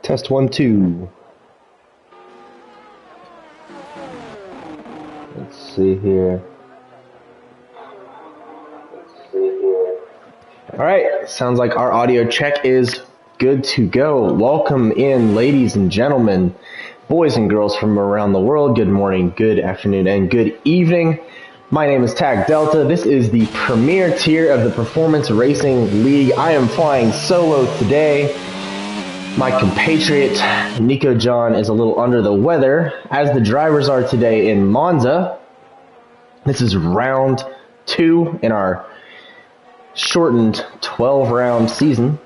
Test 1, 2. Let's see here. Alright, sounds like our audio check is good to go. Welcome in, ladies and gentlemen, boys and girls from around the world. Good morning, good afternoon, and good evening. My name is Tag Delta. This is the premier tier of the Performance Racing League. I am flying solo today. My compatriot, Nico John, is a little under the weather, as the drivers are today in Monza. This is round 2 in our shortened 12-round season.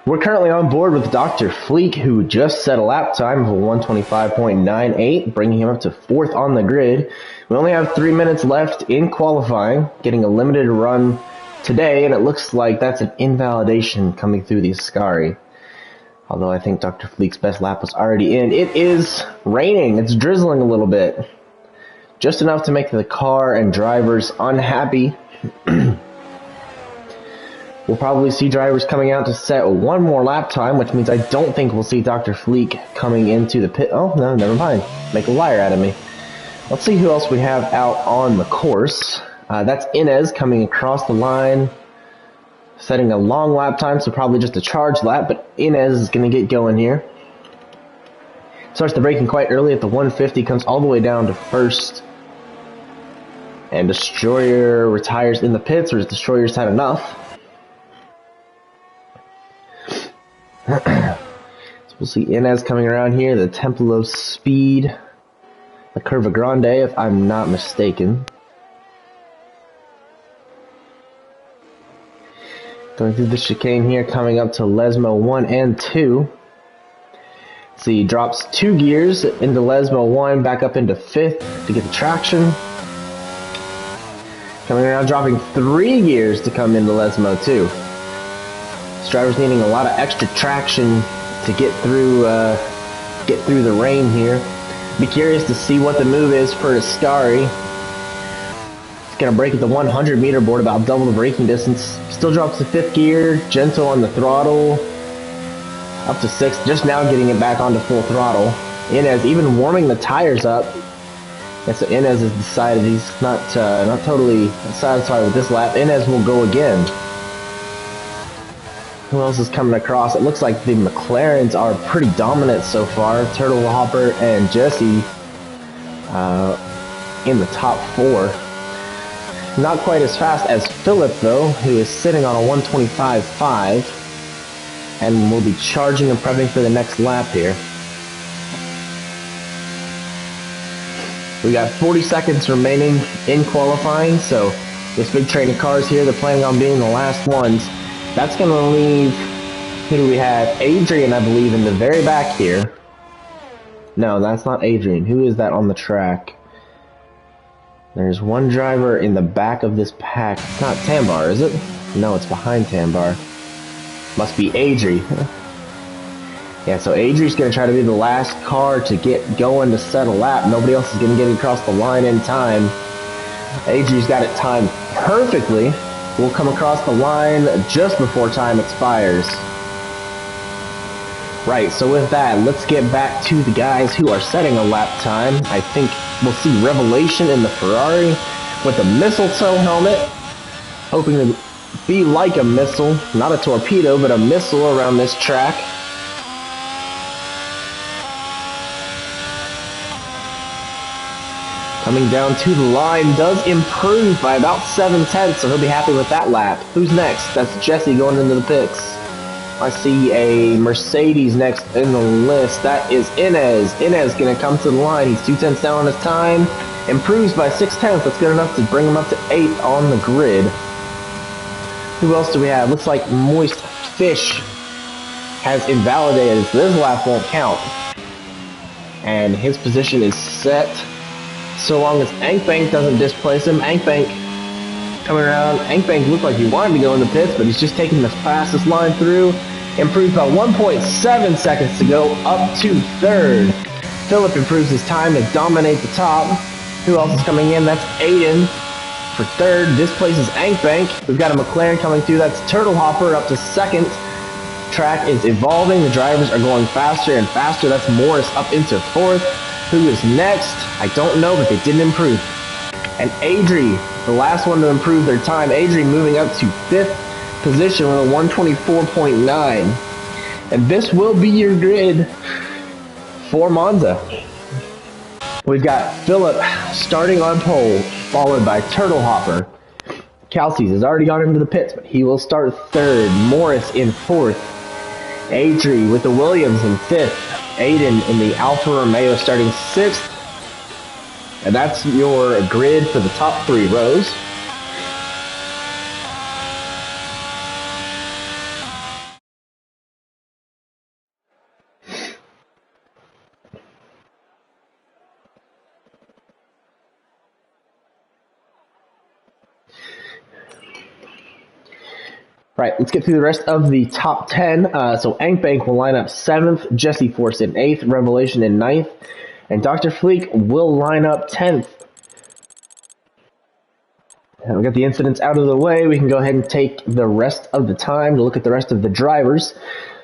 We're currently on board with Dr. Fleek, who just set a lap time of a 125.98, bringing him up to 4th on the grid. We only have 3 minutes left in qualifying, getting a limited run today, and it looks like that's an invalidation coming through the Ascari. Although I think Dr. Fleek's best lap was already in. It is raining. It's drizzling a little bit. Just enough to make the car and drivers unhappy. We'll probably see drivers coming out to set one more lap time, which means I don't think we'll see Dr. Fleek coming into the pit. Oh, no, never mind. Make a liar out of me. Let's see who else we have out on the course. That's Inez coming across the line, setting a long lap time, so probably just a charge lap, but Inez is going to get going here. Starts the braking quite early at the 150, comes all the way down to first. And Destroyer retires in the pits, or Destroyer's had enough. So we'll see Inez coming around here, the Templo Speed, the Curva Grande, if I'm not mistaken. Going through the chicane here, coming up to Lesmo 1 and 2. See, he drops 2 gears into Lesmo 1, back up into 5th to get the traction. Coming around, dropping 3 gears to come into Lesmo 2. This driver's needing a lot of extra traction to get through the rain here. Be curious to see what the move is for Ascari. It's going to brake at the 100 meter board, about double the braking distance. Still drops to 5th gear, gentle on the throttle. Up to 6th, just now getting it back onto full throttle. Inez even warming the tires up. And so Inez has decided he's not totally satisfied with this lap. Inez will go again. Who else is coming across? It looks like the McLarens are pretty dominant so far. Turtle Hopper and Jesse in the top 4. Not quite as fast as Philip, though, who is sitting on a 125.5 and will be charging and prepping for the next lap here. We got 40 seconds remaining in qualifying, so this big train of cars here, they're planning on being the last ones. That's going to leave, who do we have? Adrian, I believe, in the very back here. No, that's not Adrian. Who is that on the track? There's one driver in the back of this pack. It's not Tambar, is it? No, it's behind Tambar. Must be Adri. Yeah, so Adri's going to try to be the last car to get going to set a lap. Nobody else is going to get across the line in time. Adri's got it timed perfectly. We'll come across the line just before time expires. Right, so with that, let's get back to the guys who are setting a lap time. I think we'll see Revelation in the Ferrari with a mistletoe helmet, hoping to be like a missile, not a torpedo, but a missile around this track. Coming down to the line, does improve by about 7/10, so he'll be happy with that lap. Who's next? That's Jesse going into the pits. I see a Mercedes next in the list. That is Inez. Inez going to come to the line. He's 2/10 down on his time. Improves by 6/10. That's good enough to bring him up to 8th on the grid. Who else do we have? Looks like Moist Fish has invalidated, so this lap won't count. And his position is set. So long as Ankbank doesn't displace him. Ankbank coming around. Ankbank looked like he wanted to go in the pits, but he's just taking the fastest line through. Improved by 1.7 seconds to go up to 3rd. Philip improves his time to dominate the top. Who else is coming in? That's Aiden for 3rd. Displaces Ankbank. We've got a McLaren coming through. That's Turtle Hopper up to 2nd. track is evolving. The drivers are going faster and faster. That's Morris up into 4th. Who is next? I don't know, but they didn't improve. And Adri, the last one to improve their time. Adri moving up to 5th position with a 124.9. And this will be your grid for Monza. We've got Philip starting on pole, followed by Turtle Hopper. Calces has already gone into the pits, but he will start 3rd. Morris in 4th. Adri with the Williams in 5th. Aiden in the Alfa Romeo starting 6th. And that's your grid for the top 3 rows. Right, let's get through the rest of the top 10. So Ankbank will line up 7th, Jesse Force in 8th, Revelation in 9th, and Dr. Fleek will line up 10th. And we got the incidents out of the way. We can go ahead and take the rest of the time to look at the rest of the drivers.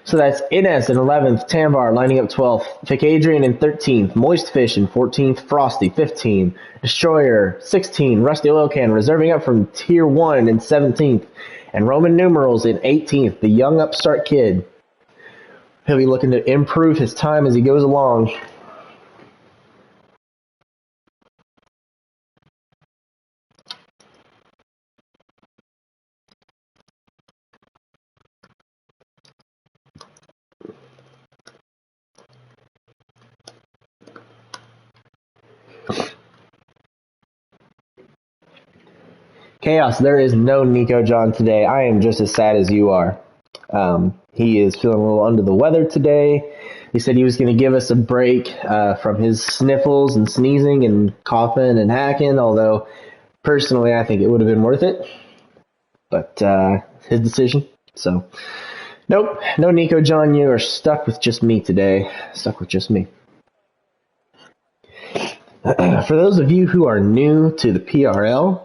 So that's Ines in 11th, Tambar lining up 12th, Vic Adrian in 13th, Moistfish in 14th, Frosty 15th, Destroyer 16th, Rusty Oil Can reserving up from Tier 1 in 17th, and Roman Numerals in 18th, the young upstart kid. He'll be looking to improve his time as he goes along. Chaos, there is no Nico John today. I am just as sad as you are. He is feeling a little under the weather today. He said he was going to give us a break from his sniffles and sneezing and coughing and hacking, although personally I think it would have been worth it. But his decision. So, nope, no Nico John. You are stuck with just me today. Stuck with just me. For those of you who are new to the PRL,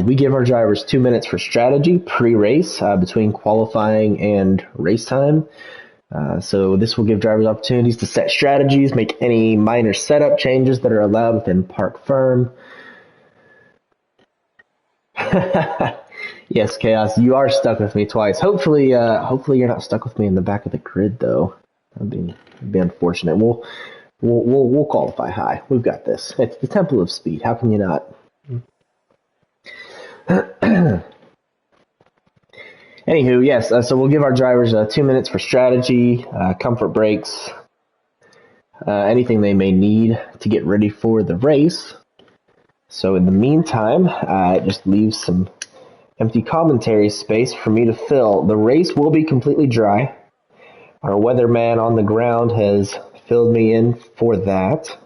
we give our drivers 2 minutes for strategy pre-race between qualifying and race time. So this will give drivers opportunities to set strategies, make any minor setup changes that are allowed within Park Firm. Yes, Chaos, you are stuck with me twice. Hopefully you're not stuck with me in the back of the grid though. That'd be unfortunate. We'll qualify high. We've got this. It's the Temple of Speed. How can you not? Anywho, yes, so we'll give our drivers 2 minutes for strategy, comfort breaks, anything they may need to get ready for the race. So in the meantime, it just leaves some empty commentary space for me to fill. The race will be completely dry. Our weatherman on the ground has filled me in for that.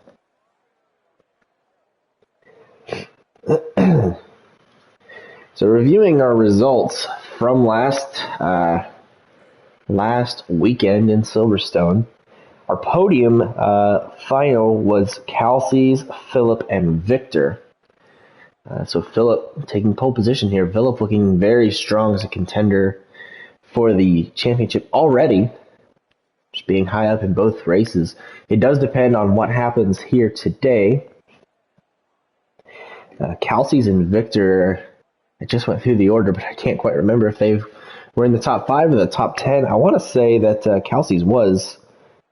So reviewing our results from last weekend in Silverstone, our podium final was Calces, Philip, and Victor. So Philip taking pole position here. Philip looking very strong as a contender for the championship already, just being high up in both races. It does depend on what happens here today. Calces and Victor, I just went through the order, but I can't quite remember if they were in the top 5 or the top 10. I want to say that Calces was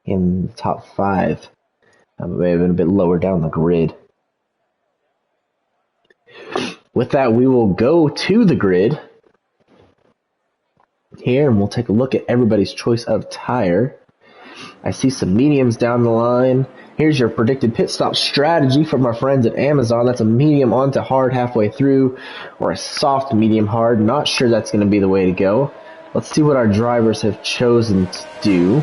in the top 5. It may have been a bit lower down the grid. With that, we will go to the grid here, and we'll take a look at everybody's choice of tire. I see some mediums down the line. Here's your predicted pit stop strategy from our friends at Amazon. That's a medium onto hard halfway through, or a soft medium hard. Not sure that's going to be the way to go. Let's see what our drivers have chosen to do.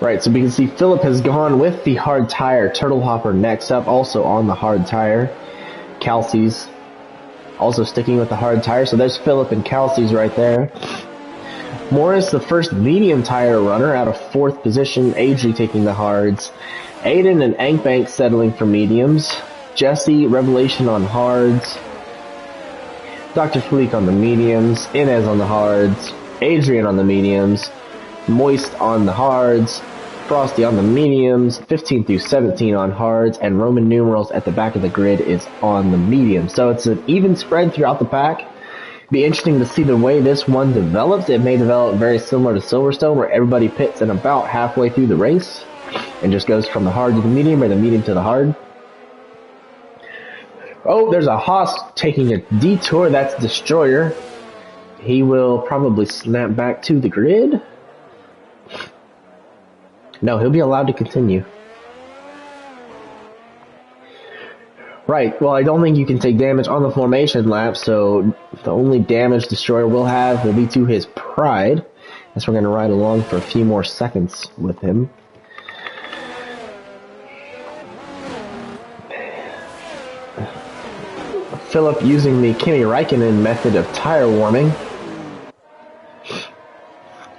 Right, so we can see Philip has gone with the hard tire. Turtle Hopper next up, also on the hard tire. Calces also sticking with the hard tire. So there's Philip and Calces right there. Morris, the first medium tire runner, out of 4th position. Adri taking the hards. Aiden and Ankbank settling for mediums. Jesse, Revelation on hards. Dr. Fleek on the mediums. Inez on the hards. Adrian on the mediums. Moist on the hards. Frosty on the mediums. 15 through 17 on hards. And Roman numerals at the back of the grid is on the mediums. So it's an even spread throughout the pack. Be interesting to see the way this one develops. It may develop very similar to Silverstone, where everybody pits in about halfway through the race and just goes from the hard to the medium or the medium to the hard. Oh, there's a Haas taking a detour. That's Destroyer. He will probably snap back to the grid. No, he'll be allowed to continue. Right, well, I don't think you can take damage on the formation lap, so the only damage Destroyer will have will be to his pride, as we're going to ride along for a few more seconds with him. Philip using the Kimi Räikkönen method of tire warming.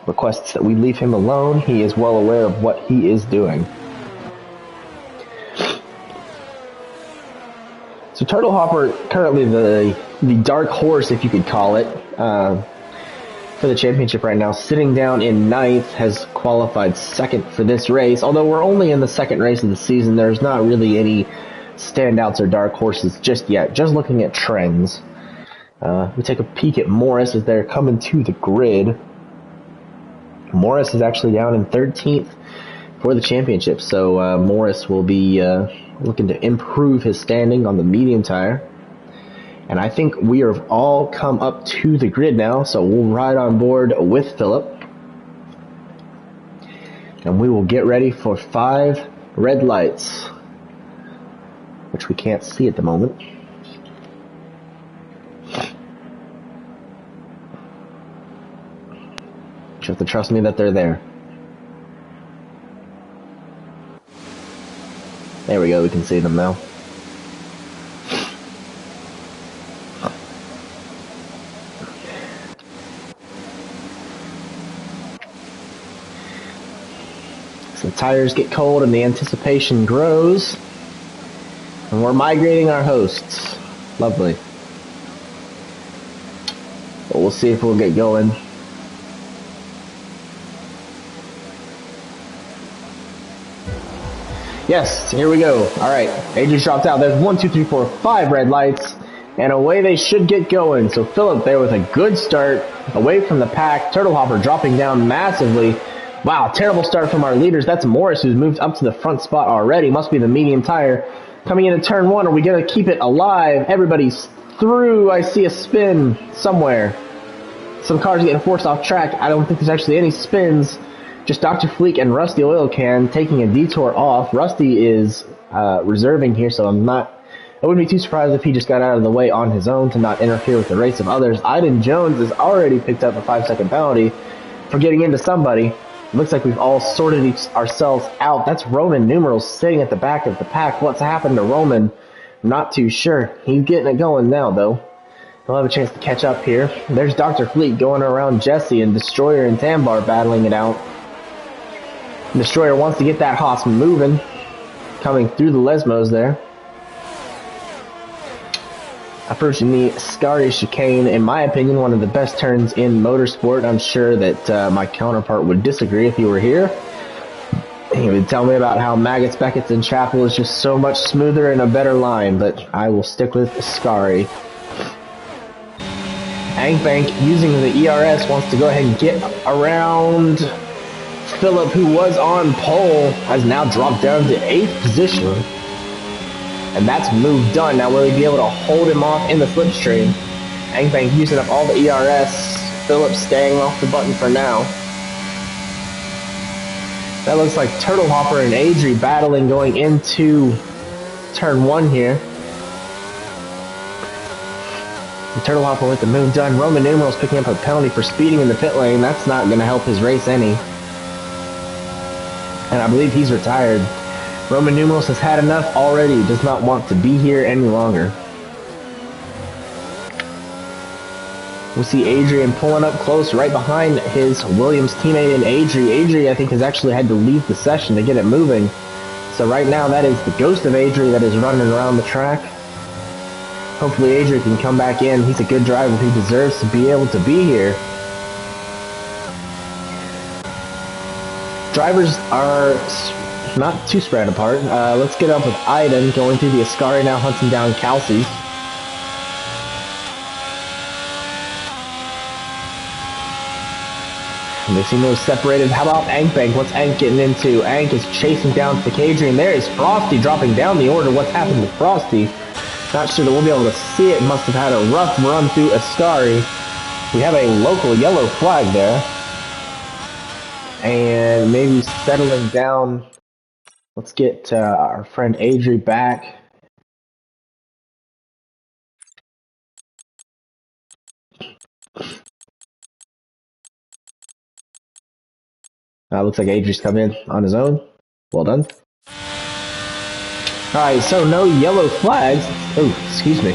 Requests that we leave him alone. He is well aware of what he is doing. So Turtle Hopper, currently the dark horse, if you could call it, for the championship right now, sitting down in ninth, has qualified second for this race. Although we're only in the second race of the season, there's not really any standouts or dark horses just yet. Just looking at trends. We take a peek at Morris as they're coming to the grid. Morris is actually down in 13th for the championship, so Morris will be looking to improve his standing on the medium tire. And I think we have all come up to the grid now, so we'll ride on board with Philip. And we will get ready for 5 red lights, which we can't see at the moment. You have to trust me that they're there. There we go, we can see them now. So the tires get cold and the anticipation grows. And we're migrating our hosts. Lovely. But we'll see if we'll get going. Yes, here we go. Alright, Adrian's dropped out. There's 1, 2, 3, 4, 5 red lights. And away they should get going. So Philip there with a good start. Away from the pack. Turtle Hopper dropping down massively. Wow, terrible start from our leaders. That's Morris, who's moved up to the front spot already. Must be the medium tire. Coming into turn 1, are we going to keep it alive? Everybody's through. I see a spin somewhere. Some cars getting forced off track. I don't think there's actually any spins. Just Dr. Fleek and Rusty Oil Can taking a detour off. Rusty is reserving here, so I wouldn't be too surprised if he just got out of the way on his own to not interfere with the race of others. Iden Jones has already picked up a 5-second penalty for getting into somebody. It looks like we've all sorted ourselves out. That's Roman numerals sitting at the back of the pack. What's happened to Roman? I'm not too sure. He's getting it going now, though. He'll have a chance to catch up here. There's Dr. Fleet going around Jesse, and Destroyer and Tambar battling it out. Destroyer wants to get that Haas moving. Coming through the Lesmos there. Approaching the Scary Chicane, in my opinion, one of the best turns in motorsport. I'm sure that my counterpart would disagree if he were here. He would tell me about how Maggots, Beckett's, and Chapel is just so much smoother and a better line, but I will stick with Scary. Ankbank, using the ERS, wants to go ahead and get around Philip, who was on pole, has now dropped down to 8th position. And that's move done. Now will he be able to hold him off in the slipstream? Ankbank using up all the ERS. Philip staying off the button for now. That looks like Turtle Hopper and Adri battling going into turn 1 here. And Turtle Hopper with the move done. Roman numerals picking up a penalty for speeding in the pit lane. That's not going to help his race any. And I believe he's retired. Roman numerals has had enough already. He does not want to be here any longer. We see Adrian pulling up close right behind his Williams teammate in Adri. Adri, I think, has actually had to leave the session to get it moving. So right now that is the ghost of Adri that is running around the track. Hopefully Adri can come back in. He's a good driver. He deserves to be able to be here. Drivers are not too spread apart. Let's get up with Iden going through the Ascari now, hunting down Kelsey. They seem to have separated. How about Ankbank? What's Ank getting into? Ank is chasing down Takadri, and there is Frosty dropping down the order. What's happened to Frosty? Not sure that we'll be able to see it. Must have had a rough run through Ascari. We have a local yellow flag there. And maybe settling down. Let's get our friend Adri back. Looks like Adri's come in on his own. Well done. Alright, so no yellow flags. Oh, excuse me.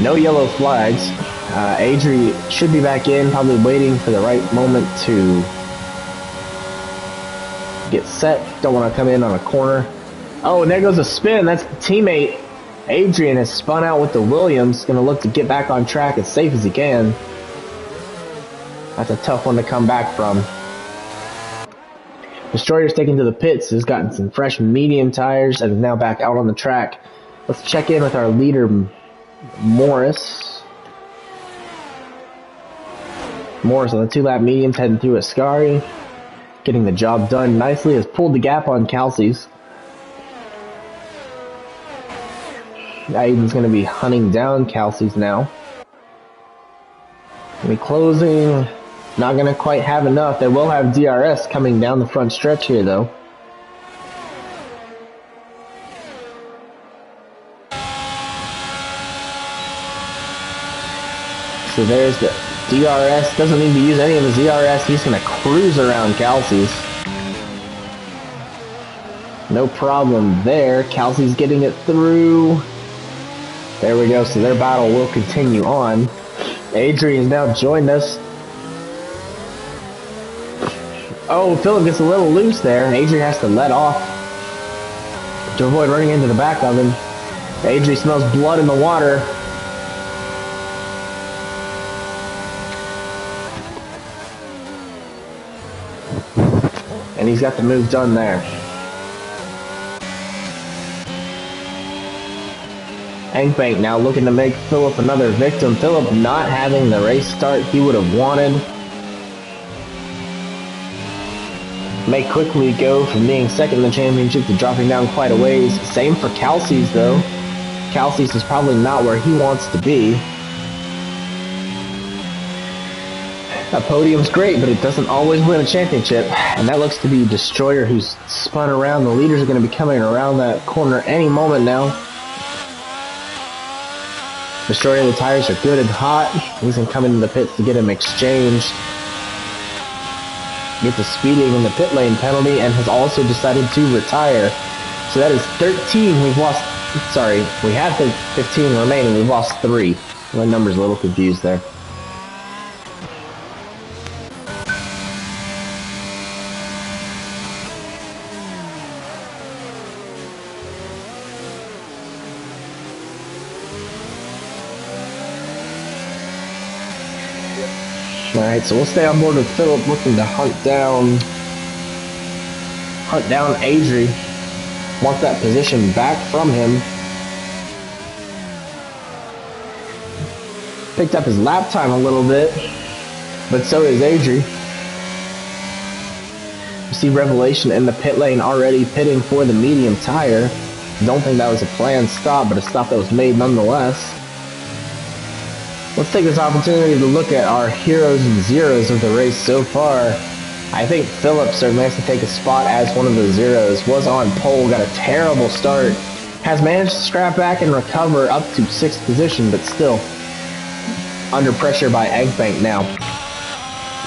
No yellow flags. Adri should be back in, probably waiting for the right moment to get set. Don't want to come in on a corner. Oh, and there goes a spin. That's the teammate. Adrian has spun out with the Williams. Going to look to get back on track as safe as he can. That's a tough one to come back from. Destroyer's taken to the pits, has gotten some fresh medium tires, and is now back out on the track. Let's check in with our leader, Morris. Morris on the 2-lap mediums heading through Ascari. Getting the job done nicely, has pulled the gap on Kelsey's. Aiden's going to be hunting down Kelsey's now. Going to be closing. Not going to quite have enough. They will have DRS coming down the front stretch here, though. So there's the DRS. Doesn't need to use any of his DRS. He's going to cruise around Kelsey's. No problem there. Kelsey's getting it through. There we go. So their battle will continue on. Adrian has now joined us. Oh, Philip gets a little loose there, and Adri has to let off to avoid running into the back of him. Adri smells blood in the water. And he's got the move done there. Ankbank now looking to make Philip another victim. Philip not having the race start he would have wanted. May quickly go from being second in the championship to dropping down quite a ways. Same for Kelsey's though. Kelsey's is probably not where he wants to be. A podium's great, but it doesn't always win a championship. And that looks to be Destroyer who's spun around. The leaders are going to be coming around that corner any moment now. Destroyer, the tires are good and hot. He's going to come into the pits to get him exchanged. Get the speeding and the pit lane penalty, and has also decided to retire. So that is 13. We've lost, sorry, we have 15 remaining. We've lost 3. My number's a little confused there. Alright, so we'll stay on board with Philip, looking to hunt down Adri. Want that position back from him. Picked up his lap time a little bit, but so is Adri. You see Revelation in the pit lane already pitting for the medium tire. Don't think that was a planned stop, but a stop that was made nonetheless. Let's take this opportunity to look at our heroes and zeros of the race so far. I think Philip certainly has to take a spot as one of the zeros. Was on pole, got a terrible start. Has managed to scrap back and recover up to 6th position, but still under pressure by Ankbank now.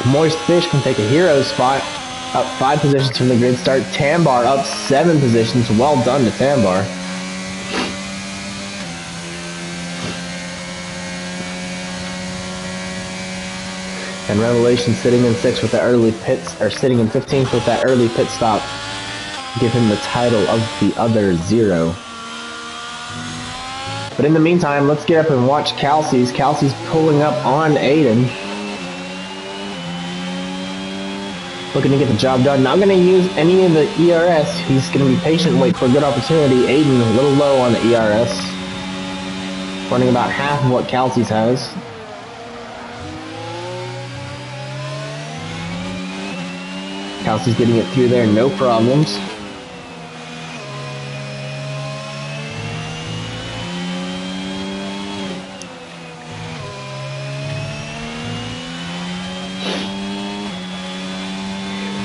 Moist Fish can take a hero spot, up 5 positions from the grid start. Tambar up 7 positions. Well done to Tambar. And Revelation sitting in 6th with the early pits, or sitting in 15th with that early pit stop. give him the title of the other zero. But in the meantime, let's get up and watch Kelsey's. Kelsey's pulling up on Aiden. Looking to get the job done. Not going to use any of the ERS. He's going to be patient and wait for a good opportunity. Aiden a little low on the ERS. Running about half of what Kelsey's has. Kelsey's getting it through there, no problems.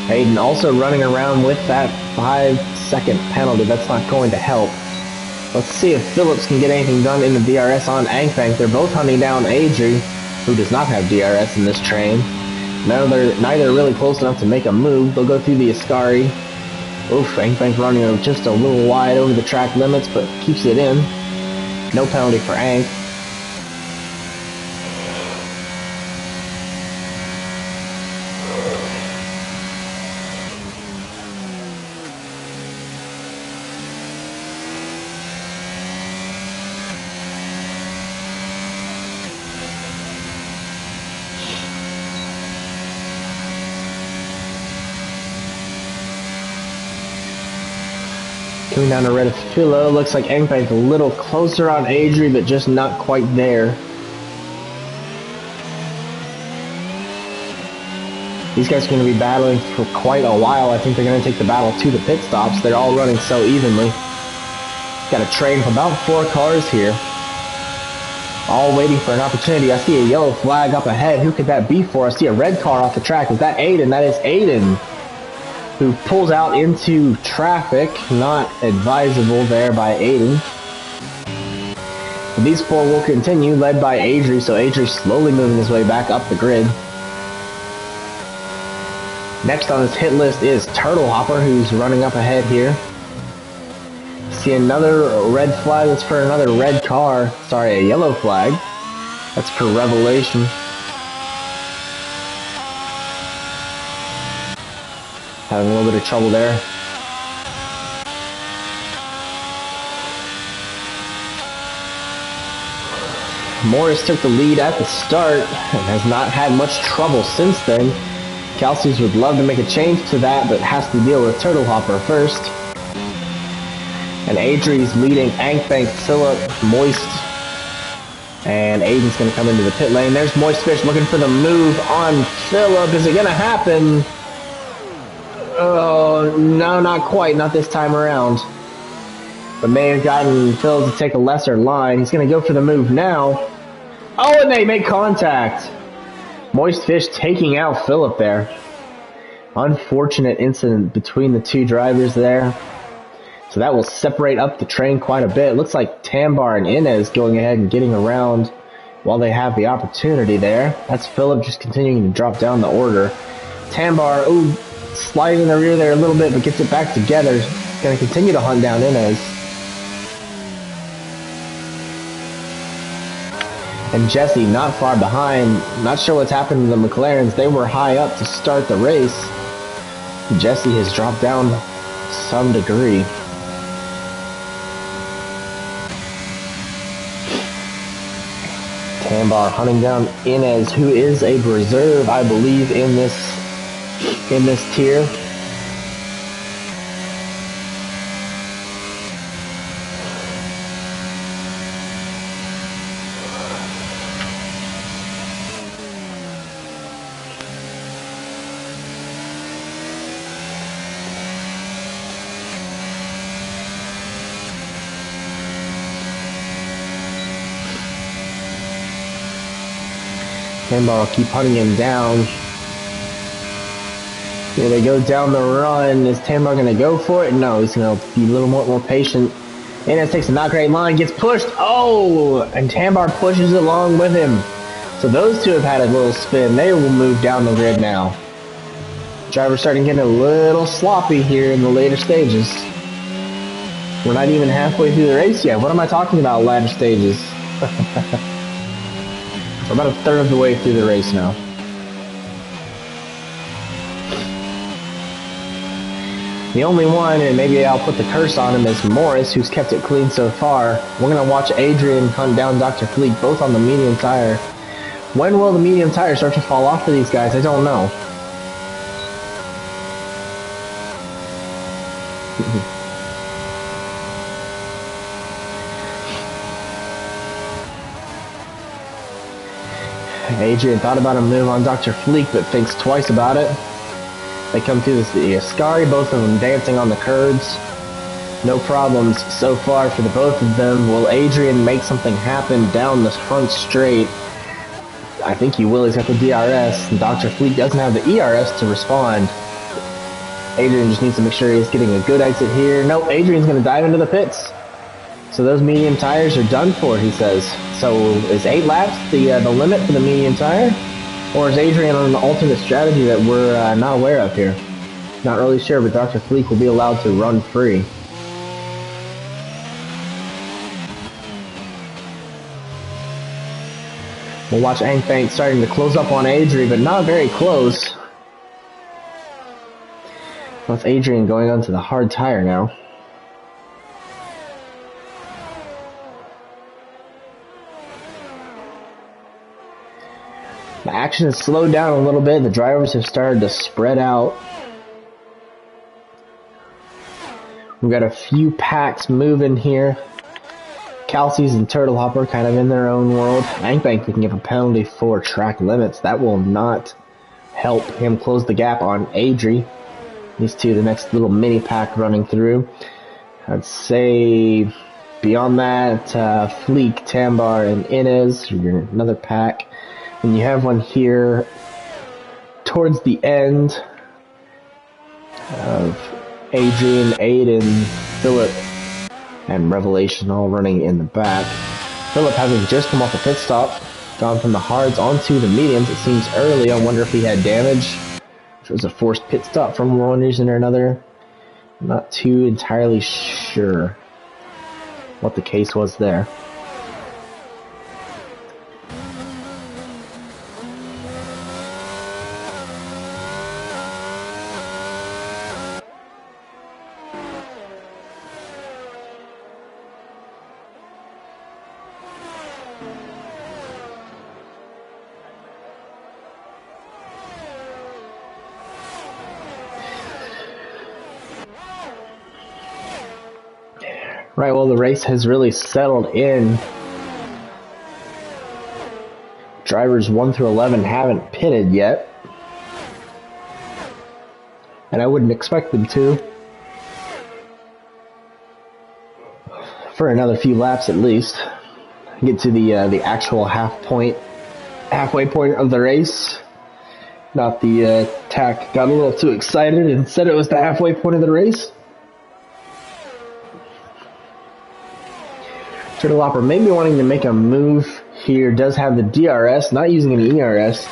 Aiden also running around with that 5-second penalty. That's not going to help. Let's see if Phillips can get anything done in the DRS on Angbank. They're both hunting down Adri, who does not have DRS in this train. Neither really close enough to make a move. They'll go through the Ascari. Oof, Angbank running just a little wide over the track limits, but keeps it in. No penalty for Ank. Coming down to red Philo, looks like Angbank's a little closer on Adri, but just not quite there. These guys are going to be battling for quite a while. I think they're going to take the battle to the pit stops. They're all running so evenly. Got a train of about 4 cars here. All waiting for an opportunity. I see a yellow flag up ahead. Who could that be for? I see a red car off the track. Is that Aiden? That is Aiden, who pulls out into traffic. Not advisable there by Aiden. But these 4 will continue, led by Adri, so Adri slowly moving his way back up the grid. Next on his hit list is Turtle Hopper, who's running up ahead here. See another red flag. That's for another red car. Sorry, a yellow flag. That's for Revelation. Having a little bit of trouble there. Morris took the lead at the start and has not had much trouble since then. Kelsey's would love to make a change to that, but has to deal with Turtle Hopper first. And Adri's leading Angbank, Phillip, Moist. And Aiden's going to come into the pit lane. There's Moist Fish looking for the move on Phillip. Is it going to happen? Oh, no, not quite. Not this time around. But may have gotten Phil to take a lesser line. He's going to go for the move now. Oh, and they make contact. Moist Fish taking out Phillip there. Unfortunate incident between the 2 drivers there. So that will separate up the train quite a bit. It looks like Tambar and Inez going ahead and getting around while they have the opportunity there. That's Phillip just continuing to drop down the order. Tambar, ooh, sliding in the rear there a little bit, but gets it back together. Going to continue to hunt down Inez. And Jesse not far behind. Not sure what's happened to the McLarens. They were high up to start the race. Jesse has dropped down to some degree. Tambar hunting down Inez, who is a reserve, I believe, in this tier. Tambar will keep hunting him down. Here they go down the run. Is Tambar going to go for it? No, he's going to be a little more patient. Inez takes a not great line, gets pushed. Oh, and Tambar pushes along with him. So those 2 have had a little spin. They will move down the grid now. Driver's starting to get a little sloppy here in the later stages. We're not even halfway through the race yet. What am I talking about, latter stages? We're about a third of the way through the race now. The only one, and maybe I'll put the curse on him, is Morris, who's kept it clean so far. We're going to watch Adrian hunt down Dr. Fleek, both on the medium tire. When will the medium tire start to fall off for these guys? I don't know. Adrian thought about a move on Dr. Fleek, but thinks twice about it. They come through the Ascari, both of them dancing on the curbs. No problems so far for the both of them. Will Adrian make something happen down the front straight? I think he will. He's got the DRS. And Dr. Fleek doesn't have the ERS to respond. Adrian just needs to make sure he's getting a good exit here. Nope, Adrian's going to dive into the pits. So those medium tires are done for, he says. So is 8 laps the limit for the medium tire? Or is Adrian on an alternate strategy that we're not aware of here? Not really sure, but Dr. Fleek will be allowed to run free. We'll watch Angfank starting to close up on Adrian, but not very close. That's Adrian going onto the hard tire now. The action has slowed down a little bit. The drivers have started to spread out. We've got a few packs moving here. Kelsey's and Turtle Hopper kind of in their own world. Angbank can give a penalty for track limits. That will not help him close the gap on Adri. These two, the next little mini pack running through. I'd say beyond that, Fleek, Tambar, and Inez, another pack. And you have one here towards the end of Adrian, Aiden, Philip, and Revelation all running in the back. Philip having just come off a pit stop, gone from the hards onto the mediums. It seems early. I wonder if he had damage. If it was a forced pit stop from one reason or another. I'm not too entirely sure what the case was there. Right, well, the race has really settled in. Drivers 1 through 11 haven't pitted yet. And I wouldn't expect them to. For another few laps at least. Get to the actual halfway point of the race. Not the tack got a little too excited and said it was the halfway point of the race. Turtle Hopper maybe wanting to make a move here, does have the DRS, not using an ERS.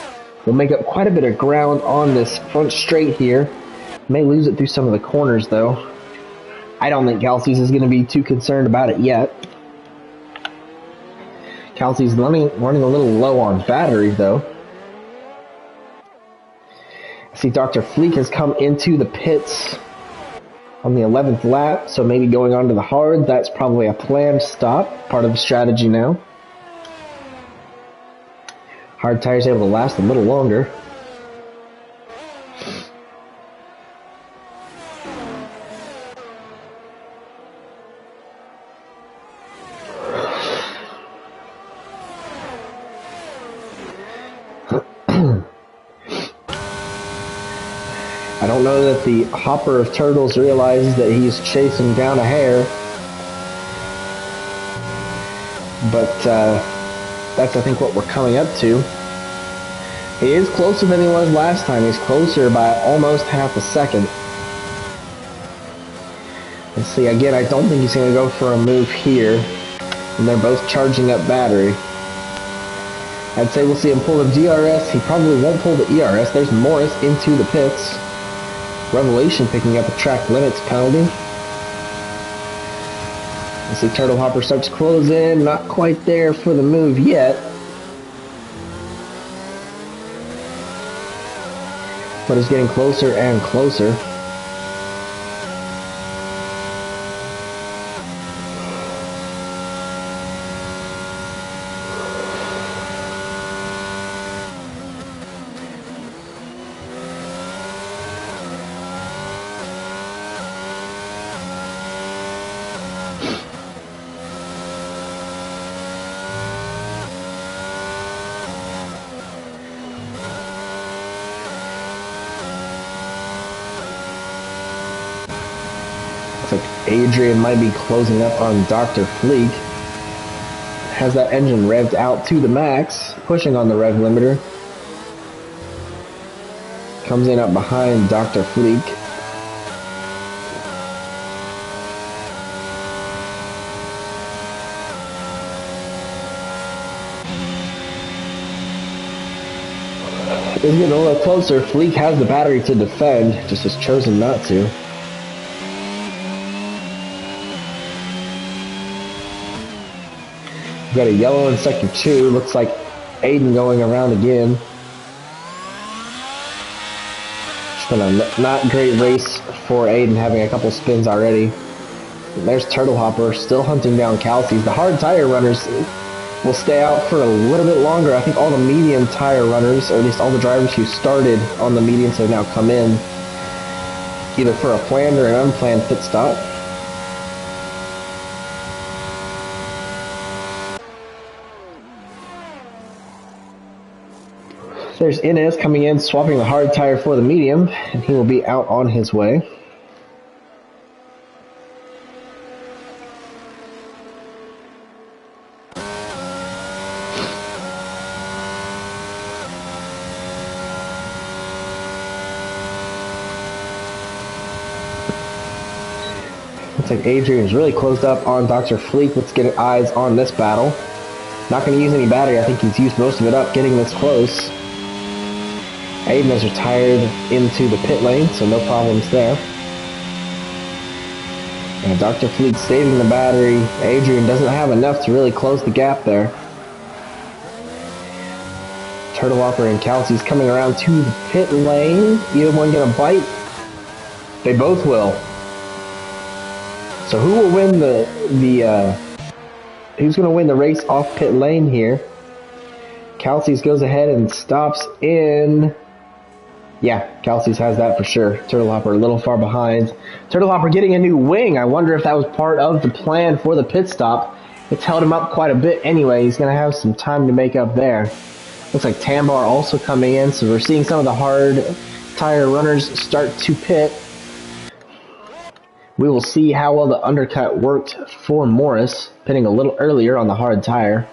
Will make up quite a bit of ground on this front straight here. May lose it through some of the corners though. I don't think Kelsey's is going to be too concerned about it yet. Kelsey's running a little low on battery though. I see Dr. Fleek has come into the pits on the 11th lap, so maybe going on to the hard. That's probably a planned stop, part of the strategy now. Hard tire's able to last a little longer. I don't know that the Hopper of Turtles realizes that he's chasing down a hare. But that's, I think, what we're coming up to. He is closer than he was last time. He's closer by almost half a second. Let's see, again, I don't think he's going to go for a move here. And they're both charging up battery. I'd say we'll see him pull the DRS. He probably won't pull the ERS. There's Morris into the pits. Revelation picking up a track limits penalty. Let's see, Turtle Hopper starts to close in. Not quite there for the move yet. But it's getting closer and closer. Looks like Adrian might be closing up on Dr. Fleek. Has that engine revved out to the max, pushing on the rev limiter. Comes in up behind Dr. Fleek. Is getting a little closer. Fleek has the battery to defend, just has chosen not to. We've got a yellow in sector 2. Looks like Aiden going around again. It's been a not great race for Aiden, having a couple spins already. And there's Turtle Hopper still hunting down Kelsey's. The hard tire runners will stay out for a little bit longer. I think all the medium tire runners, or at least all the drivers who started on the mediums, have now come in, either for a planned or an unplanned pit stop. There's Inez coming in, swapping the hard tire for the medium, and he will be out on his way. Looks like Adrian's really closed up on Dr. Fleek. Let's get eyes on this battle. Not going to use any battery. I think he's used most of it up getting this close. Aiden has retired into the pit lane, so no problems there. And Dr. Fleek saving the battery. Adrian doesn't have enough to really close the gap there. Turtle Hopper and Kelsey's coming around to the pit lane. Either one gonna bite? They both will. So who will win who's going to win the race off pit lane here? Kelsey's goes ahead and stops in. Yeah, Kelsey's has that for sure. Turtle Hopper a little far behind. Turtle Hopper getting a new wing. I wonder if that was part of the plan for the pit stop. It's held him up quite a bit anyway. He's going to have some time to make up there. Looks like Tambar also coming in, so we're seeing some of the hard tire runners start to pit. We will see how well the undercut worked for Morris, pitting a little earlier on the hard tire.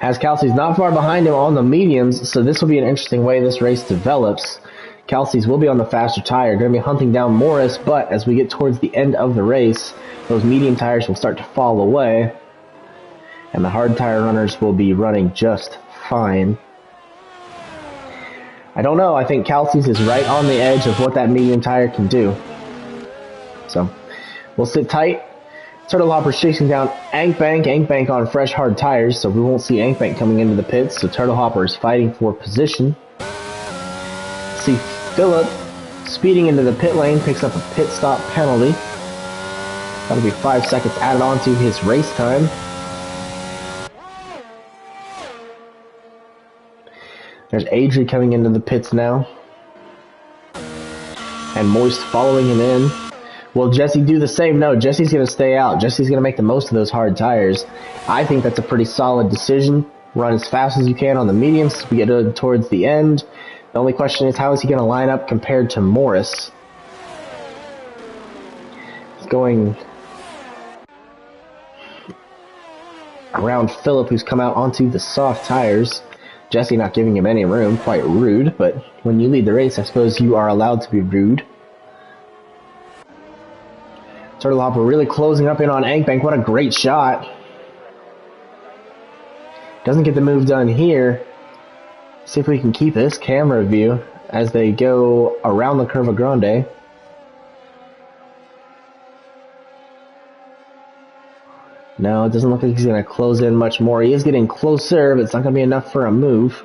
As Kelsey's not far behind him on the mediums, so this will be an interesting way this race develops. Kelsey's will be on the faster tire, going to be hunting down Morris, but as we get towards the end of the race, those medium tires will start to fall away, and the hard tire runners will be running just fine. I don't know. I think Kelsey's is right on the edge of what that medium tire can do. So, we'll sit tight. Turtle Hopper's chasing down Ankbank. Ankbank on fresh hard tires, so we won't see Ankbank coming into the pits. So Turtle Hopper is fighting for position. See Phillip speeding into the pit lane, picks up a pit stop penalty. That'll be 5 seconds added on to his race time. There's Adri coming into the pits now. And Moist following him in. Will Jesse do the same? No, Jesse's going to stay out. Jesse's going to make the most of those hard tires. I think that's a pretty solid decision. Run as fast as you can on the mediums as we get towards the end. The only question is, how is he going to line up compared to Morris? He's going around Phillip, who's come out onto the soft tires. Jesse not giving him any room, quite rude, but when you lead the race, I suppose you are allowed to be rude. Turtle Hopper really closing up in on Ankbank. What a great shot. Doesn't get the move done here. See if we can keep this camera view as they go around the Curva Grande. No, it doesn't look like he's going to close in much more. He is getting closer, but it's not going to be enough for a move.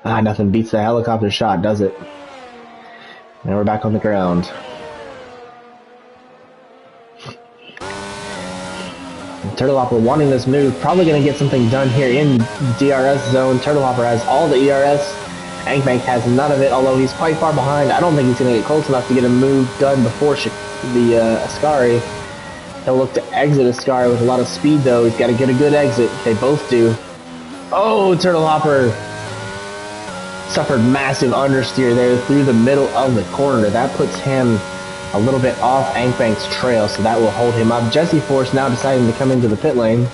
Nothing beats the helicopter shot, does it? Now we're back on the ground. And Turtle Hopper wanting this move, probably going to get something done here in DRS zone. Turtle Hopper has all the ERS, Ankbank has none of it, although he's quite far behind. I don't think he's going to get close enough to get a move done before the Ascari. He'll look to exit Ascari with a lot of speed, though. He's got to get a good exit. They both do. Oh, Turtle Hopper suffered massive understeer there through the middle of the corner. That puts him a little bit off Ankbank's trail, so that will hold him up. Jesse Force now deciding to come into the pit lane.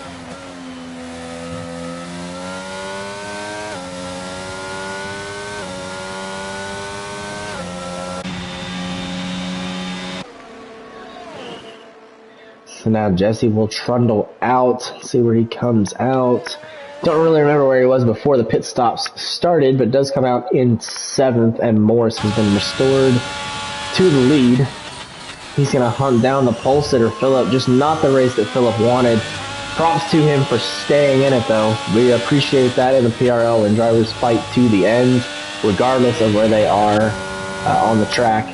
So now Jesse will trundle out, see where he comes out. Don't really remember where he was before the pit stops started, but does come out in 7th, and Morris has been restored to the lead. He's going to hunt down the pole sitter, Phillip. Just not the race that Phillip wanted. Props to him for staying in it, though. We appreciate that in the PRL when drivers fight to the end, regardless of where they are on the track.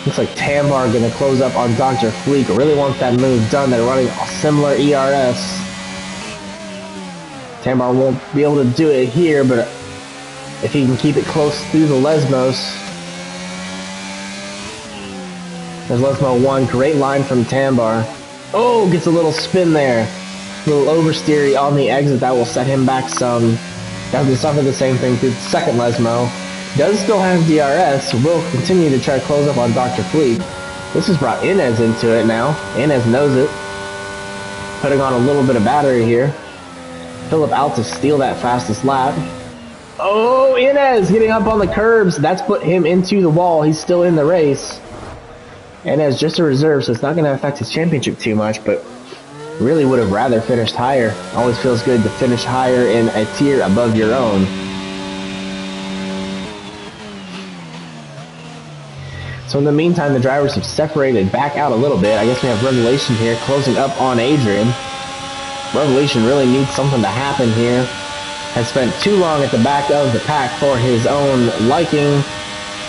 Looks like Tambar going to close up on Dr. Fleek. Really wants that move done. They're running a similar ERS. Tambar won't be able to do it here, but if he can keep it close through the Lesmos. There's Lesmo 1. Great line from Tambar. Oh, gets a little spin there. A little oversteery on the exit. That will set him back some. Doesn't suffer the same thing through the second Lesmo. Does still have DRS, will continue to try to close up on Dr. Fleet. This has brought Inez into it now. Inez knows it. Putting on a little bit of battery here. Phillip out to steal that fastest lap. Oh, Inez getting up on the curbs. That's put him into the wall. He's still in the race. Inez just a reserve, so it's not going to affect his championship too much, but really would have rather finished higher. Always feels good to finish higher in a tier above your own. So in the meantime, the drivers have separated back out a little bit. I guess we have Revelation here closing up on Adrian. Revelation really needs something to happen here. Has spent too long at the back of the pack for his own liking.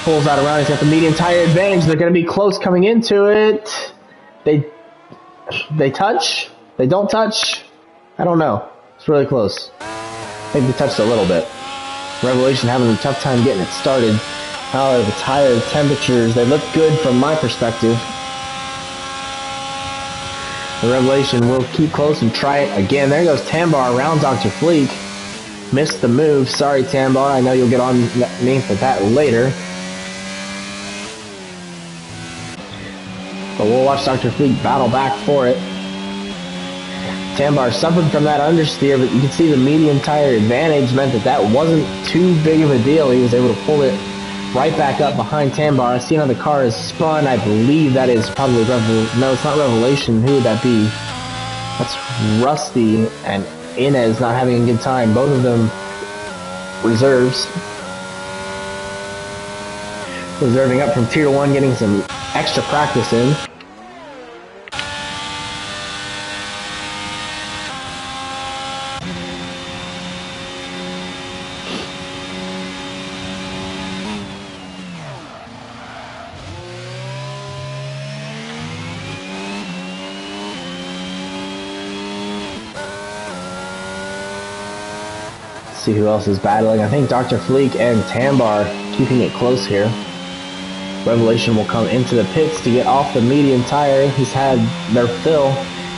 Pulls out around. He's got the medium tire advantage. They're going to be close coming into it. They touch. They don't touch. I don't know. It's really close. I think they touched a little bit. Revelation having a tough time getting it started. However, the tire temperatures, they look good from my perspective. The Revelation will keep close and try it again. There goes Tambar around Dr. Fleek. Missed the move. Sorry, Tambar. I know you'll get on me for that later. But we'll watch Dr. Fleek battle back for it. Tambar suffered from that understeer, but you can see the medium tire advantage meant that wasn't too big of a deal. He was able to pull it right back up behind Tambar. I see another car is spun. I believe that is probably no, it's not Revelation. Who would that be? That's Rusty and Inez not having a good time. Both of them reserves. Reserving up from Tier 1, getting some extra practice in. See who else is battling. I think Dr. Fleek and Tambar keeping it close here. Revelation will come into the pits to get off the medium tire. He's had their fill.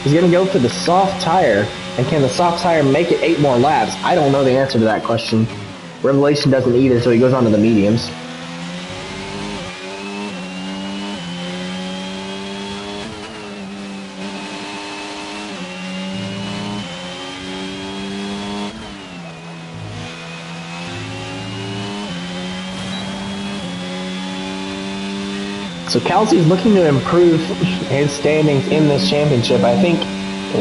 He's going to go for the soft tire. And can the soft tire make it 8 more laps? I don't know the answer to that question. Revelation doesn't either, so he goes on to the mediums. So Kelsey's looking to improve his standings in this championship. I think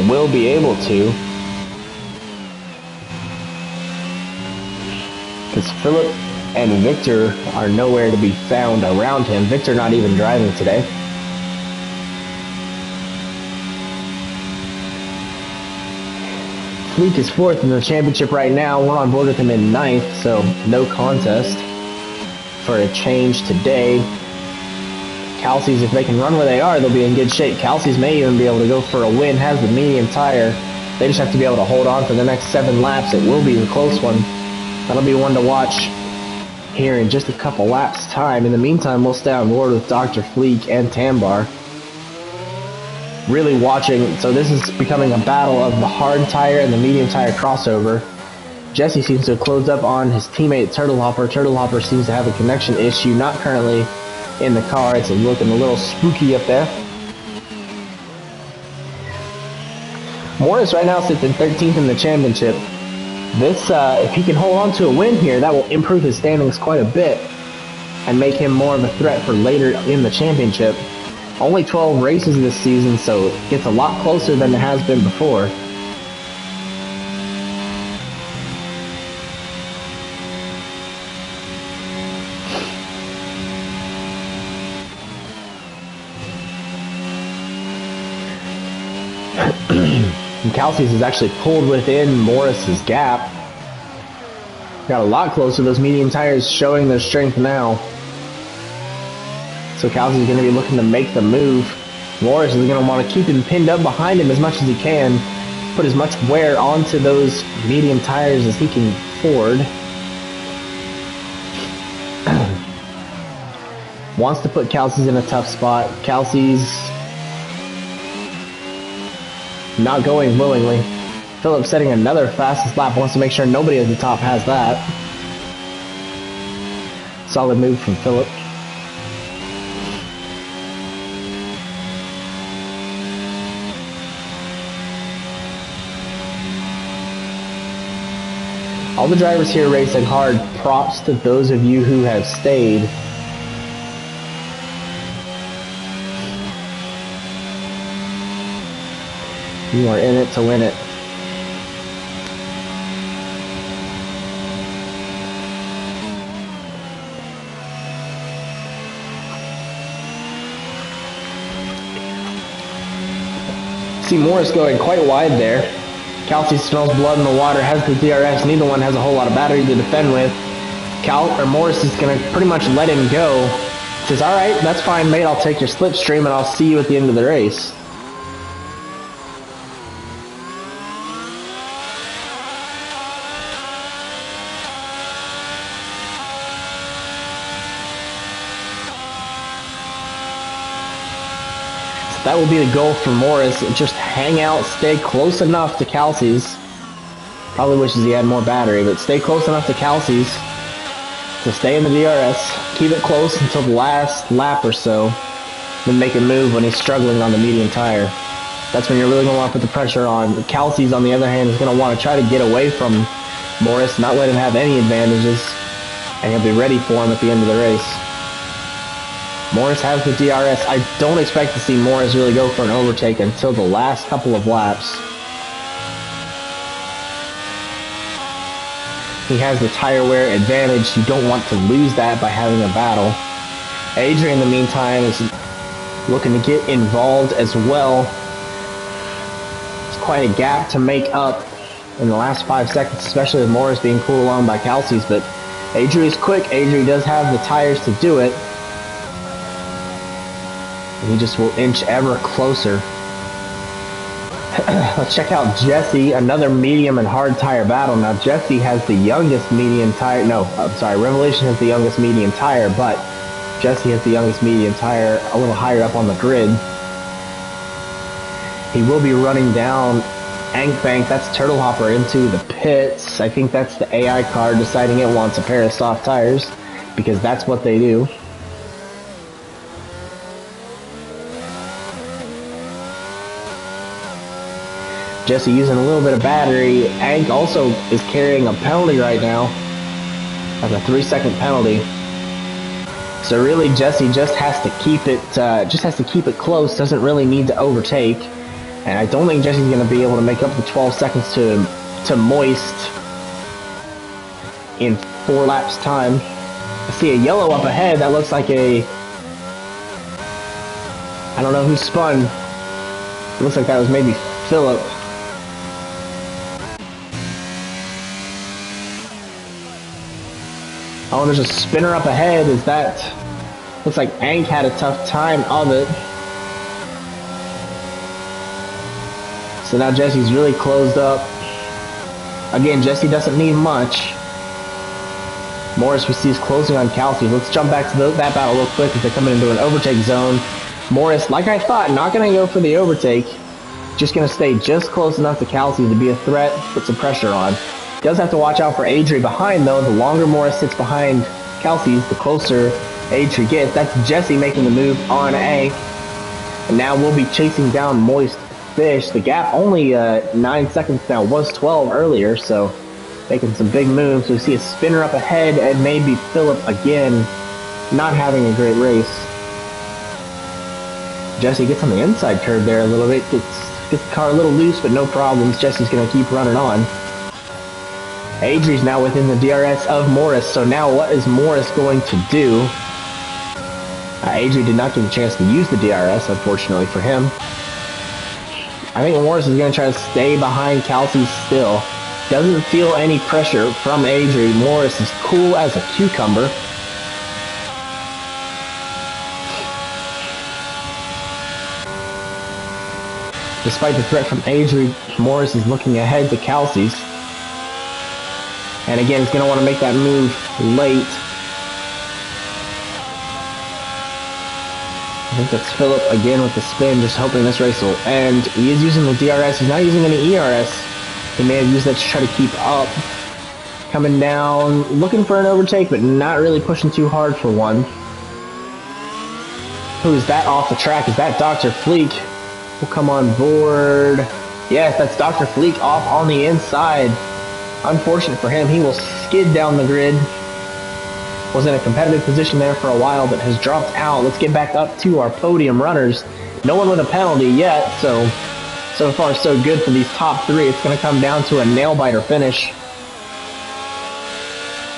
will be able to. Because Phillip and Victor are nowhere to be found around him. Victor not even driving today. Fleek is 4th in the championship right now. We're on board with him in 9th, so no contest for a change today. Kelsey's, if they can run where they are, they'll be in good shape. Kelsey's may even be able to go for a win. Has the medium tire. They just have to be able to hold on for the next 7 laps. It will be a close one. That'll be one to watch here in just a couple laps time. In the meantime, we'll stay on board with Dr. Fleek and Tambar. Really watching, so this is becoming a battle of the hard tire and the medium tire crossover. Jesse seems to have closed up on his teammate Turtle Hopper. Turtle Hopper seems to have a connection issue, not currently in the car. It's looking a little spooky up there. Morris right now sits in 13th in the championship. This, if he can hold on to a win here, that will improve his standings quite a bit and make him more of a threat for later in the championship. Only 12 races this season, so it gets a lot closer than it has been before. And Kelsey's is actually pulled within Morris's gap. Got a lot closer. Those medium tires showing their strength now. So Kelsey's going to be looking to make the move. Morris is going to want to keep him pinned up behind him as much as he can. Put as much wear onto those medium tires as he can afford. Wants to put Kelsey's in a tough spot. Kelsey's not going willingly. Phillips setting another fastest lap. Wants to make sure nobody at the top has that. Solid move from Phillips. All the drivers here racing hard. Props to those of you who have stayed. You are in it to win it. See Morris going quite wide there. Kelsey smells blood in the water, has the DRS. Neither one has a whole lot of battery to defend with. Morris is going to pretty much let him go. Says, all right, that's fine, mate. I'll take your slipstream and I'll see you at the end of the race. That will be the goal for Morris. Just hang out, stay close enough to Kelsey's. Probably wishes he had more battery, but stay close enough to Kelsey's to stay in the DRS. Keep it close until the last lap or so. Then make a move when he's struggling on the medium tire. That's when you're really going to want to put the pressure on. Kelsey's, on the other hand, is going to want to try to get away from Morris, not let him have any advantages, and he'll be ready for him at the end of the race. Morris has the DRS. I don't expect to see Morris really go for an overtake until the last couple of laps. He has the tire wear advantage. You don't want to lose that by having a battle. Adrian, in the meantime, is looking to get involved as well. It's quite a gap to make up in the last 5 seconds, especially with Morris being pulled along by Kelsey's, but Adrian is quick. Adrian does have the tires to do it. He just will inch ever closer. Let's check out Jesse, another medium and hard tire battle. Now Jesse has the youngest medium tire. No, I'm sorry, Revelation has the youngest medium tire, but Jesse has the youngest medium tire a little higher up on the grid. He will be running down Ankbank, that's Turtle Hopper, into the pits. I think that's the AI car deciding it wants a pair of soft tires, because that's what they do. Jesse using a little bit of battery. Ank also is carrying a penalty right now. That's a 3-second penalty. So really, Jesse just has to keep it close. Doesn't really need to overtake. And I don't think Jesse's going to be able to make up the 12 seconds to Moist in 4 laps time. I see a yellow up ahead. That looks like a... I don't know who spun. It looks like that was maybe Phillip. Oh, there's a spinner up ahead. Is that... Looks like Ank had a tough time of it. So now Jesse's really closed up. Again, Jesse doesn't need much. Morris we see is closing on Kelsey. Let's jump back to that battle real quick as they're coming into an overtake zone. Morris, like I thought, not going to go for the overtake. Just going to stay just close enough to Kelsey to be a threat, put some pressure on. Does have to watch out for Adri behind, though. The longer Morris sits behind Kelsey, the closer Adri gets. That's Jesse making the move on A. And now we'll be chasing down Moist Fish. The gap only 9 seconds now, was 12 earlier, so making some big moves. We see a spinner up ahead and maybe Phillip again not having a great race. Jesse gets on the inside curve there a little bit, gets the car a little loose, but no problems. Jesse's going to keep running on. Adri's now within the DRS of Morris, so now what is Morris going to do? Adri did not get a chance to use the DRS, unfortunately for him. I think Morris is going to try to stay behind Kelsey still. Doesn't feel any pressure from Adri. Morris is cool as a cucumber. Despite the threat from Adri, Morris is looking ahead to Kelsey's. And again, he's going to want to make that move late. I think that's Phillip again with the spin, just hoping this race will end. He is using the DRS. He's not using any ERS. He may have used that to try to keep up. Coming down, looking for an overtake, but not really pushing too hard for one. Who is that off the track? Is that Dr. Fleek? Will come on board. Yes, that's Dr. Fleek off on the inside. Unfortunate for him, he will skid down the grid. Was in a competitive position there for a while, but has dropped out. Let's get back up to our podium runners. No one with a penalty yet, so far so good for these top three. It's going to come down to a nail-biter finish.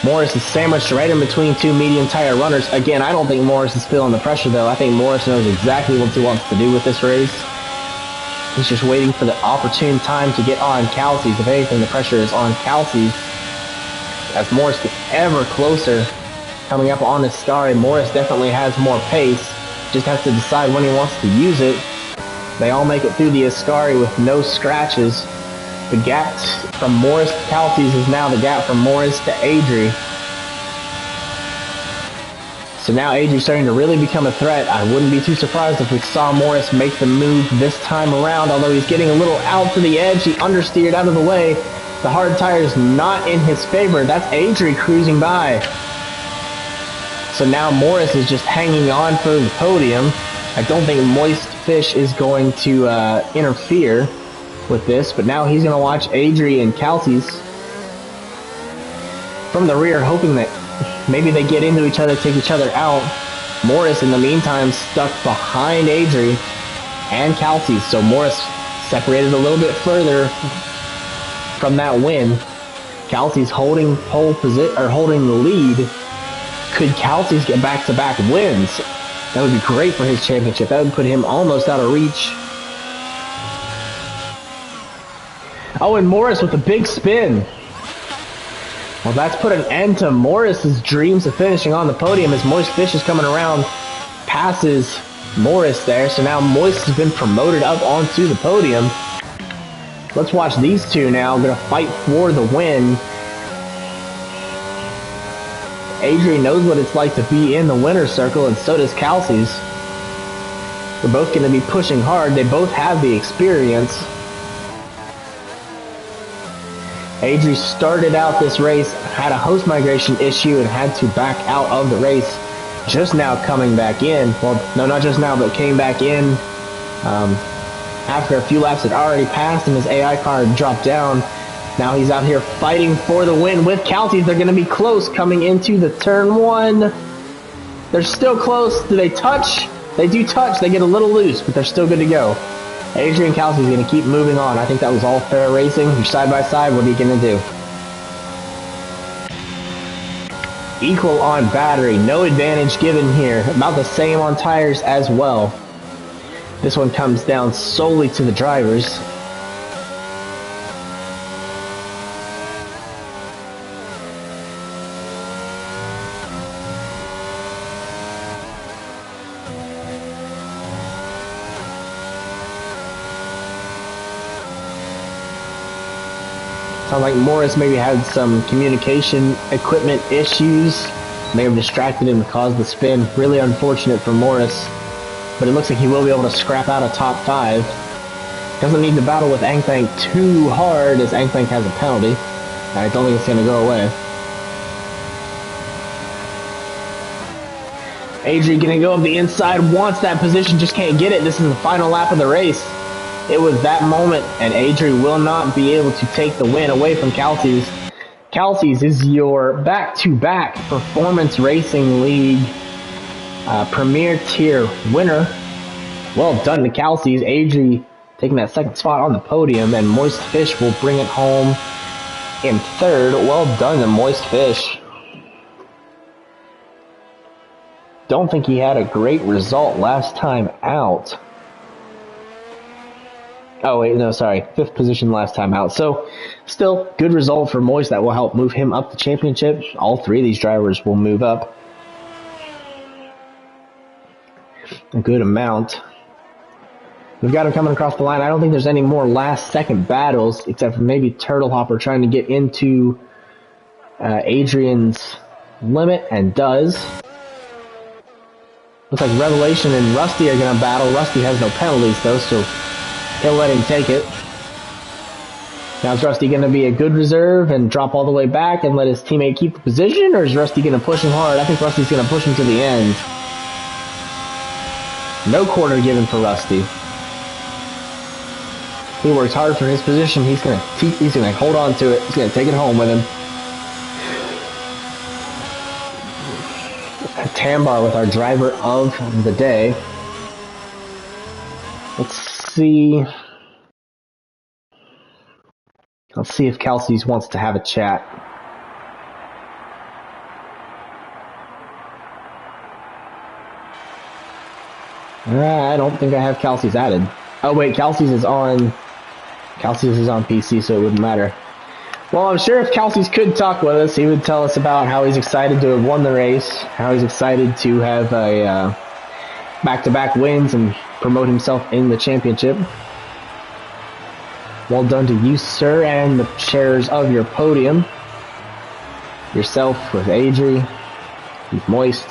Morris is sandwiched right in between two medium tire runners. Again, I don't think Morris is feeling the pressure, though. I think Morris knows exactly what he wants to do with this race. He's just waiting for the opportune time to get on Kelsey's. If anything, the pressure is on Kelsey's. As Morris gets ever closer, coming up on Ascari, Morris definitely has more pace. Just has to decide when he wants to use it. They all make it through the Ascari with no scratches. The gap from Morris to Kelsey's is now the gap from Morris to Adri. So now Adri's starting to really become a threat. I wouldn't be too surprised if we saw Morris make the move this time around, although he's getting a little out to the edge. He understeered out of the way. The hard tire's not in his favor. That's Adri cruising by. So now Morris is just hanging on for the podium. I don't think Moist Fish is going to interfere with this, but now he's going to watch Adri and Kelsey's from the rear, hoping that maybe they get into each other, take each other out. Morris, in the meantime, stuck behind Adri and Kelsey, so Morris separated a little bit further from that win. Kelsey's holding pole position, or holding the lead. Could Kelsey's get back-to-back wins? That would be great for his championship. That would put him almost out of reach. Oh, and Morris with a big spin. Well, that's put an end to Morris's dreams of finishing on the podium as Moist Fish is coming around, passes Morris there. So now Moist has been promoted up onto the podium. Let's watch these two now. Going to fight for the win. Adri knows what it's like to be in the winner's circle, and so does Kelsey's. They're both going to be pushing hard. They both have the experience. Adri started out this race, had a host migration issue, and had to back out of the race. Just now coming back in. Well, no, not just now, but came back in after a few laps had already passed and his AI car dropped down. Now he's out here fighting for the win with Kelsey. They're going to be close coming into the turn one. They're still close. Do they touch? They do touch. They get a little loose, but they're still good to go. Adri and Kelsey's going to keep moving on. I think that was all fair racing. You're side by side. What are you going to do? Equal on battery. No advantage given here. About the same on tires as well. This one comes down solely to the drivers. Sounds like Morris maybe had some communication equipment issues. May have distracted him and caused the spin. Really unfortunate for Morris. But it looks like he will be able to scrap out a top 5. Doesn't need to battle with Angbank too hard as Angbank has a penalty. I don't think it's going to go away. Adri going to go up the inside, wants that position, just can't get it. This is the final lap of the race. It was that moment, and Adri will not be able to take the win away from Calces. Calces is your back-to-back Performance Racing League Premier Tier winner. Well done to Calces. Adri taking that second spot on the podium, and Moist Fish will bring it home in third. Well done to Moist Fish. Don't think he had a great result last time out. Oh, wait, no, sorry. 5th position last time out. So, still, good result for Moist. That will help move him up the championship. All 3 of these drivers will move up a good amount. We've got him coming across the line. I don't think there's any more last-second battles, except for maybe Turtle Hopper trying to get into Adrian's limit, and does. Looks like Revelation and Rusty are going to battle. Rusty has no penalties, though, so he'll let him take it. Now, is Rusty going to be a good reserve and drop all the way back and let his teammate keep the position, or is Rusty going to push him hard? I think Rusty's going to push him to the end. No quarter given for Rusty. He works hard for his position. He's going to hold on to it. He's going to take it home with him. Tambar with our driver of the day. Let's see. Let's see if Calces wants to have a chat. I don't think I have Calces added. Oh wait, Calces is on PC, so it wouldn't matter. Well, I'm sure if Calces could talk with us, he would tell us about how he's excited to have won the race, how he's excited to have a back-to-back wins and promote himself in the championship. Well done to you, sir, and the sharers of your podium. Yourself with Adri, with Moist.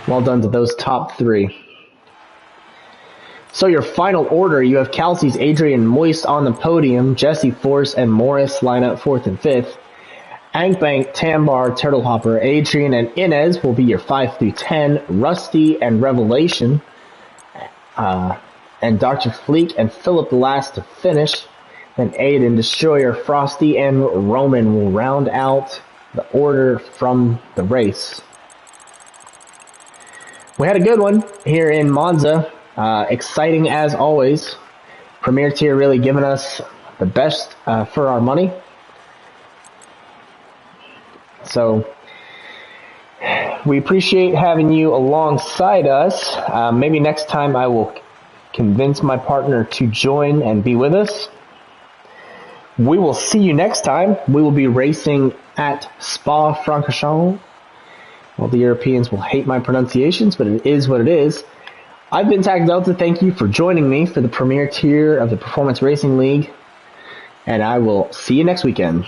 Well done to those top 3. So your final order, you have Calces, Adrian, Moist on the podium. Jesse, Force, and Morris line up 4th and 5th. Angbank, Tambar, Turtle Hopper, Adrian, and Inez will be your 5 through 10. Rusty and Revelation. And Dr. Fleek and Philip the last to finish. Then Aiden, Destroyer, Frosty, and Roman will round out the order from the race. We had a good one here in Monza. Exciting as always. Premier Tier really giving us the best for our money. So we appreciate having you alongside us. Maybe next time I will convince my partner to join and be with us. We will see you next time. We will be racing at Spa-Francorchamps. Well, the Europeans will hate my pronunciations, but it is what it is. I've been Tag Delta. Thank you for joining me for the Premier Tier of the Performance Racing League. And I will see you next weekend.